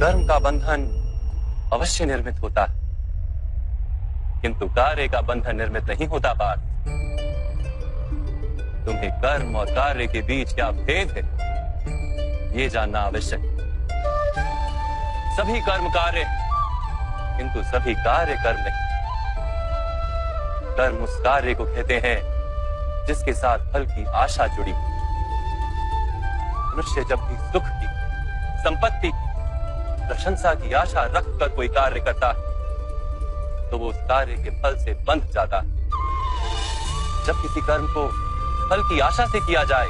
कर्म का बंधन अवश्य निर्मित होता है, किंतु कार्य का बंधन निर्मित नहीं होता। पार्थ, तुम्हें कर्म और कार्य के बीच क्या भेद है, ये जानना आवश्यक है। सभी कर्म कार्य, किंतु सभी कार्य कर्म नहीं। कर्म उस कार्य को कहते हैं जिसके साथ फल की आशा जुड़ी। मनुष्य जब भी सुख की, संपत्ति की, प्रशंसा की आशा रखकर कोई कार्य करता है तो वो उस कार्य के फल से बंध जाता है। जब किसी कर्म को फल की आशा से किया जाए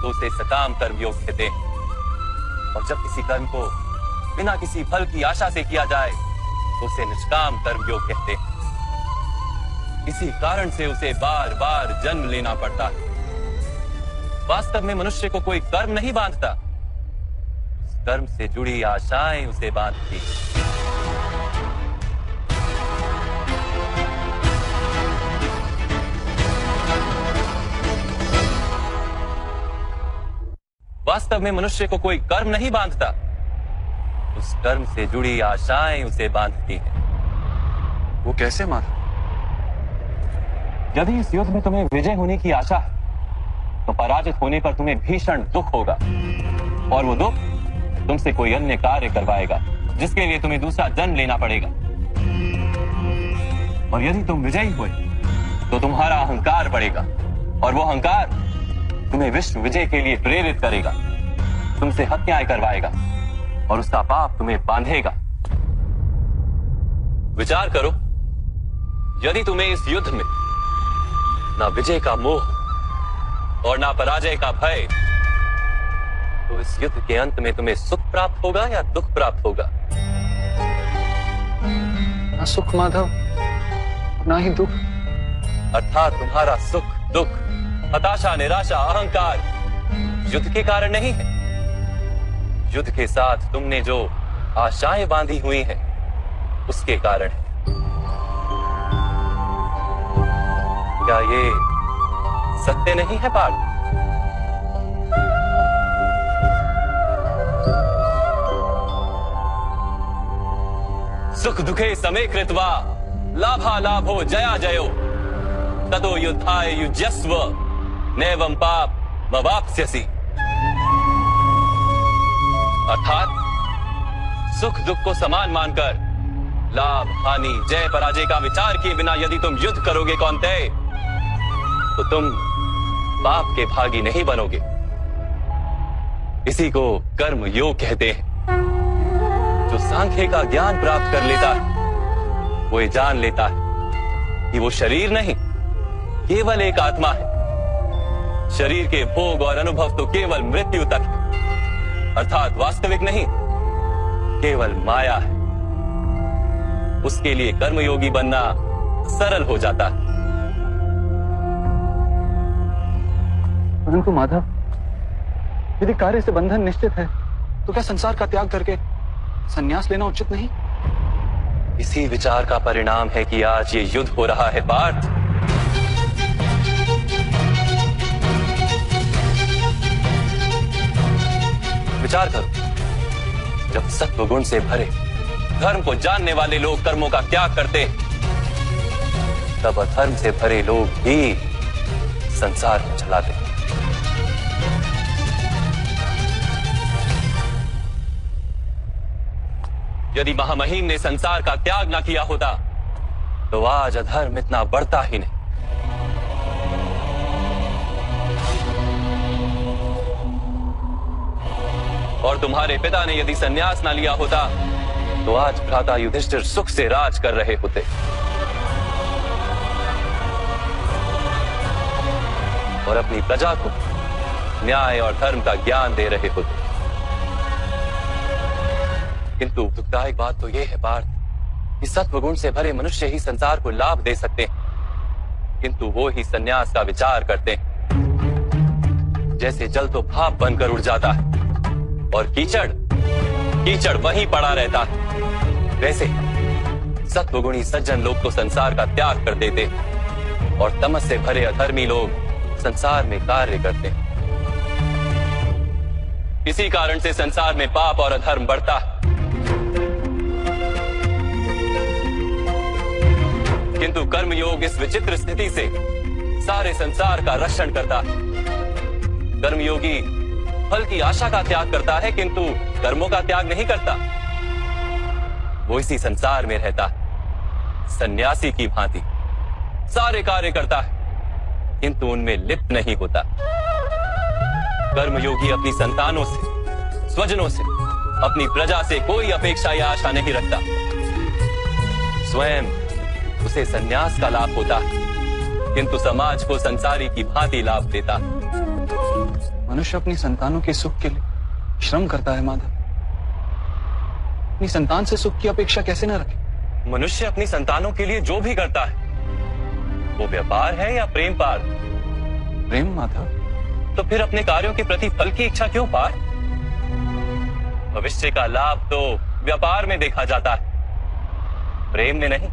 तो उसे सकाम कर्मयोग कहते हैं, और जब किसी कर्म को बिना किसी फल की आशा से किया जाए तो उसे निष्काम कर्मयोग कहते हैं। इसी कारण से उसे बार बार जन्म लेना पड़ता है। वास्तव में मनुष्य को कोई कर्म नहीं बांधता, कर्म से जुड़ी आशाएं उसे बांधती। वास्तव में मनुष्य को कोई कर्म नहीं बांधता, उस कर्म से जुड़ी आशाएं उसे बांधती हैं। वो कैसे माधव? यदि इस युद्ध में तुम्हें विजय होने की आशा है तो पराजित होने पर तुम्हें भीषण दुख होगा, और वो दुख तुमसे कोई अन्य कार्य करवाएगा जिसके लिए तुम्हें दूसरा जन्म लेना पड़ेगा। और यदि तुम विजयी हुए तो तुम्हारा अहंकार बढ़ेगा, और वो अहंकार तुम्हें विश्व विजय के लिए प्रेरित करेगा, तुमसे हत्याएं करवाएगा और उसका पाप तुम्हें बांधेगा। विचार करो, यदि तुम्हें इस युद्ध में ना विजय का मोह और ना पराजय का भय, तो इस युद्ध के अंत में तुम्हें सुख प्राप्त होगा या दुख प्राप्त होगा? ना सुख माधव, ना ही दुख। अर्थात तुम्हारा सुख, दुख, हताशा, निराशा, अहंकार युद्ध के कारण नहीं है। युद्ध के साथ तुमने जो आशाएं बांधी हुई हैं उसके कारण है। क्या ये सत्य नहीं है पार्थ? सुख दुखे समे कृत्वा लाभा लाभो जया जयो ततो युद्धाय युज्यस्व नैवं पाप मवाप्स्यसि। अर्थात सुख दुख को समान मानकर लाभ हानि जय पराजय का विचार किए बिना यदि तुम युद्ध करोगे कौन्तेय, तो तुम पाप के भागी नहीं बनोगे। इसी को कर्म योग कहते हैं। जो सांख्य का ज्ञान प्राप्त कर लेता है वो ये जान लेता है कि वो शरीर नहीं, केवल एक आत्मा है। शरीर के भोग और अनुभव तो केवल मृत्यु तक है, अर्थात वास्तविक नहीं, केवल माया है। उसके लिए कर्मयोगी बनना सरल हो जाता है। परंतु माधव, यदि कार्य से बंधन निश्चित है तो क्या संसार का त्याग करके संन्यास लेना उचित नहीं? इसी विचार का परिणाम है कि आज ये युद्ध हो रहा है पार्थ। विचार करो, जब सत्व गुण से भरे धर्म को जानने वाले लोग कर्मों का त्याग करते हैं, तब अधर्म से भरे लोग भी संसार को चलाते हैं। यदि महामहिम ने संसार का त्याग न किया होता तो आज अधर्म इतना बढ़ता ही नहीं। और तुम्हारे पिता ने यदि संन्यास ना लिया होता तो आज भ्राता युधिष्ठिर सुख से राज कर रहे होते। और अपनी प्रजा को न्याय और धर्म का ज्ञान दे रहे होते। किंतु दुखदायक बात तो यह है पार्थ कि सत्वगुण से भरे मनुष्य ही संसार को लाभ दे सकते हैं, किंतु वो ही संन्यास का विचार करते हैं। जैसे जल तो भाप बनकर उड़ जाता है और कीचड़ वहीं पड़ा रहता है, वैसे सत्वगुणी सज्जन लोग तो संसार का त्याग कर देते और तमस से भरे अधर्मी लोग संसार में कार्य करते हैं। इसी कारण से संसार में पाप और अधर्म बढ़ता है। किंतु कर्मयोग इस विचित्र स्थिति से सारे संसार का रक्षण करता है। कर्मयोगी फल की आशा का त्याग करता है किंतु कर्मों का त्याग नहीं करता। वो इसी संसार में रहता है सन्यासी की भांति, सारे कार्य करता है किंतु उनमें लिप्त नहीं होता। कर्मयोगी अपनी संतानों से, स्वजनों से, अपनी प्रजा से कोई अपेक्षा या आशा नहीं रखता। स्वयं उसे संन्यास का लाभ होता है किंतु समाज को संसारी की भांति लाभ देता। मनुष्य अपनी संतानों के सुख के लिए श्रम करता है माधव। अपनी संतान से सुख की अपेक्षा कैसे न रखे? मनुष्य अपनी संतानों के लिए जो भी करता है वो व्यापार है या प्रेम पार? प्रेम माधव। तो फिर अपने कार्यों के प्रति फल की इच्छा क्यों पार? भविष्य का लाभ तो व्यापार में देखा जाता है, प्रेम में नहीं।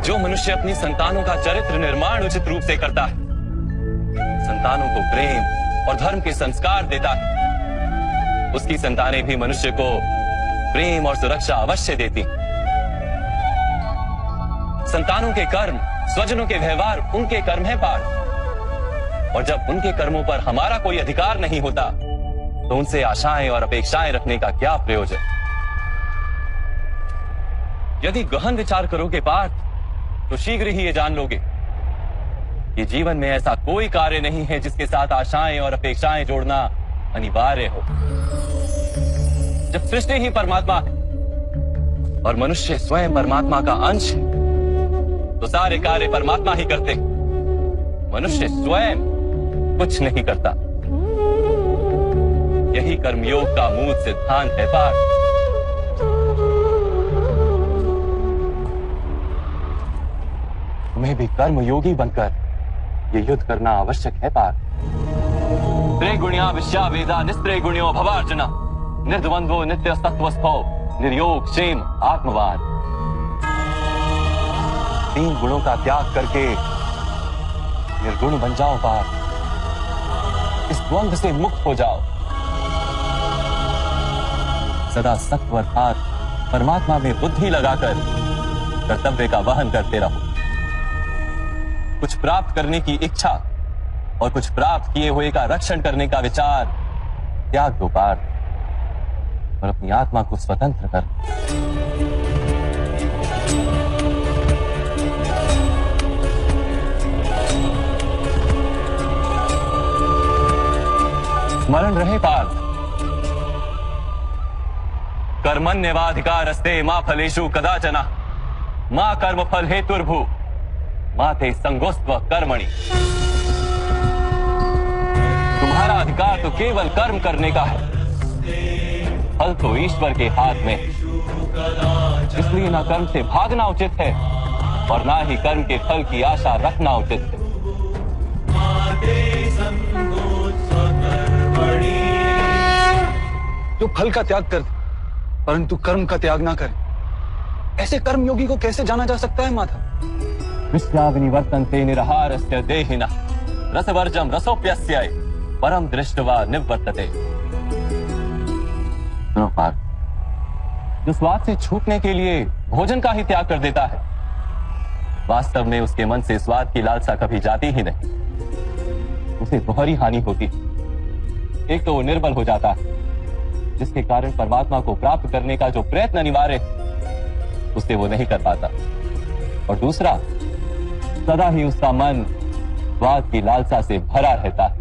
जो मनुष्य अपनी संतानों का चरित्र निर्माण उचित रूप से करता है, संतानों को प्रेम और धर्म के संस्कार देता है, उसकी संतानें भी मनुष्य को प्रेम और सुरक्षा अवश्य देती। संतानों के कर्म, स्वजनों के व्यवहार उनके कर्म है पार। और जब उनके कर्मों पर हमारा कोई अधिकार नहीं होता तो उनसे आशाएं और अपेक्षाएं रखने का क्या प्रयोजन? यदि गहन विचार करोगे पार्थ तो शीघ्र ही ये जान लोगे कि जीवन में ऐसा कोई कार्य नहीं है जिसके साथ आशाएं और अपेक्षाएं जोड़ना अनिवार्य हो। जब सृष्टि ही परमात्मा है और मनुष्य स्वयं परमात्मा का अंश है तो सारे कार्य परमात्मा ही करते, मनुष्य स्वयं कुछ नहीं करता। यही कर्मयोग का मूल सिद्धांत है पार्थ। तुम्हें भी कर्मयोगी बनकर ये युद्ध करना आवश्यक है पार्थ। त्रिगुण्या विश्या वेदा निस्त्रिगुण्यो भवार्जुना निर्द्वंद्वो नित्य सत्वस्थो निर्योग क्षेम आत्मवान। 3 गुणों का त्याग करके निर्गुण बन जाओ पार्थ, इस द्वंद्व से मुक्त हो जाओ। सदा सत्व अर्थात परमात्मा में बुद्धि लगाकर कर्तव्य का वहन करते रहो। कुछ प्राप्त करने की इच्छा और कुछ प्राप्त किए हुए का रक्षण करने का विचार त्याग दो पार्थ और अपनी आत्मा को स्वतंत्र कर। स्मरण रहे पार्थ, कर्मण्यवाधिकारस्ते मा फलेषु कदाचन मा कर्मफल हेतुर्भु माते संगोस्त्व कर्मणि। तुम्हारा अधिकार तो केवल कर्म करने का है, फल तो ईश्वर के हाथ में। इसलिए ना कर्म से भागना उचित है और ना ही कर्म के फल की आशा रखना उचित है। जो फल का त्याग कर परंतु कर्म का त्याग ना करे, ऐसे कर्मयोगी को कैसे जाना जा सकता है माधव? विश्वाविनिवर्तन्ते निरहारस्य देहिनः रसवर्जम रसोप्यस्य परम दृष्ट्वा निवर्तते। सुनो पार्थ, जो स्वाद से छूटने के लिए भोजन का ही त्याग कर देता है, वास्तव में उसके मन से स्वाद की लालसा कभी जाती ही नहीं। उसे दोहरी हानि होती। एक तो वो निर्बल हो जाता है, जिसके कारण परमात्मा को प्राप्त करने का जो प्रयत्न अनिवार्य है उसे वो नहीं कर पाता। और दूसरा, सदा ही उसका मन स्वाद की लालसा से भरा रहता है।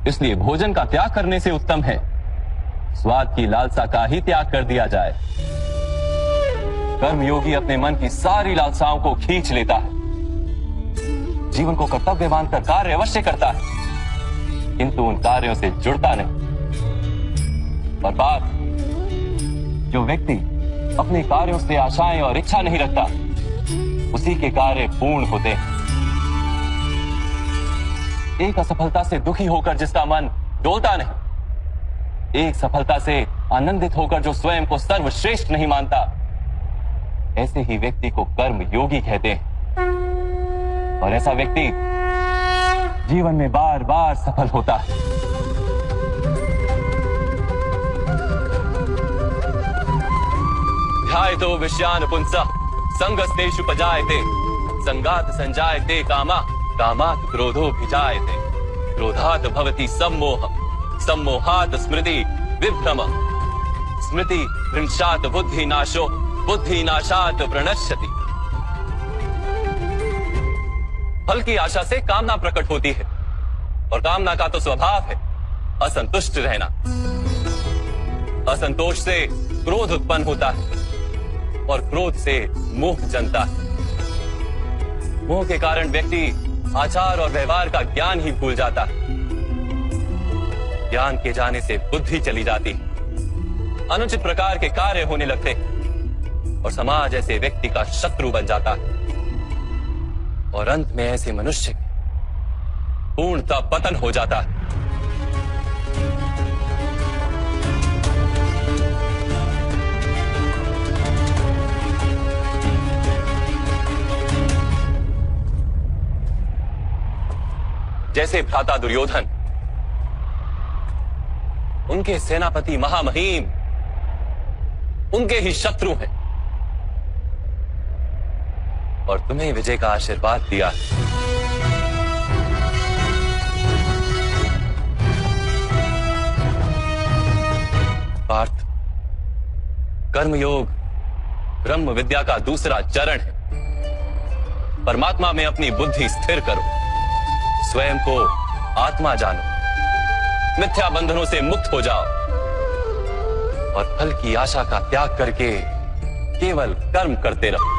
इसलिए भोजन का त्याग करने से उत्तम है स्वाद की लालसा का ही त्याग कर दिया जाए। कर्मयोगी अपने मन की सारी लालसाओं को खींच लेता है, जीवन को कर्तव्य मानकर कार्य अवश्य करता है किंतु उन कार्यों से जुड़ता नहीं। और बात, जो व्यक्ति अपने कार्यों से आशाएं और इच्छा नहीं रखता उसी के कार्य पूर्ण होते हैं। एक असफलता से दुखी होकर जिसका मन डोलता नहीं, एक सफलता से आनंदित होकर जो स्वयं को सर्वश्रेष्ठ नहीं मानता, ऐसे ही व्यक्ति को कर्म योगी कहते हैं। और ऐसा व्यक्ति जीवन में बार बार सफल होता है। अध्यायतो विषयान पुंसः संगस्तेषु पजायते संगात संजायते कामा कामात् क्रोधोऽभिजायते क्रोधात् भवति सम्मोहः सम्मोहात् स्मृति विभ्रमः स्मृति भ्रंशात् बुद्धिनाशो बुद्धिनाशात् प्रणश्यति। फल की आशा से कामना प्रकट होती है और कामना का तो स्वभाव है असंतुष्ट रहना। असंतोष से क्रोध उत्पन्न होता है और क्रोध से मोह जन्मता है। मोह के कारण व्यक्ति आचार और व्यवहार का ज्ञान ही भूल जाता है। ज्ञान के जाने से बुद्धि चली जाती है, अनुचित प्रकार के कार्य होने लगते हैं और समाज ऐसे व्यक्ति का शत्रु बन जाता है और अंत में ऐसे मनुष्य पूर्णतः पतन हो जाता है। जैसे भ्राता दुर्योधन, उनके सेनापति महामहिम उनके ही शत्रु हैं और तुम्हें विजय का आशीर्वाद दिया। पार्थ, कर्मयोग ब्रह्म विद्या का दूसरा चरण है। परमात्मा में अपनी बुद्धि स्थिर करो, स्वयं को आत्मा जानो, मिथ्या बंधनों से मुक्त हो जाओ और फल की आशा का त्याग करके केवल कर्म करते रहो।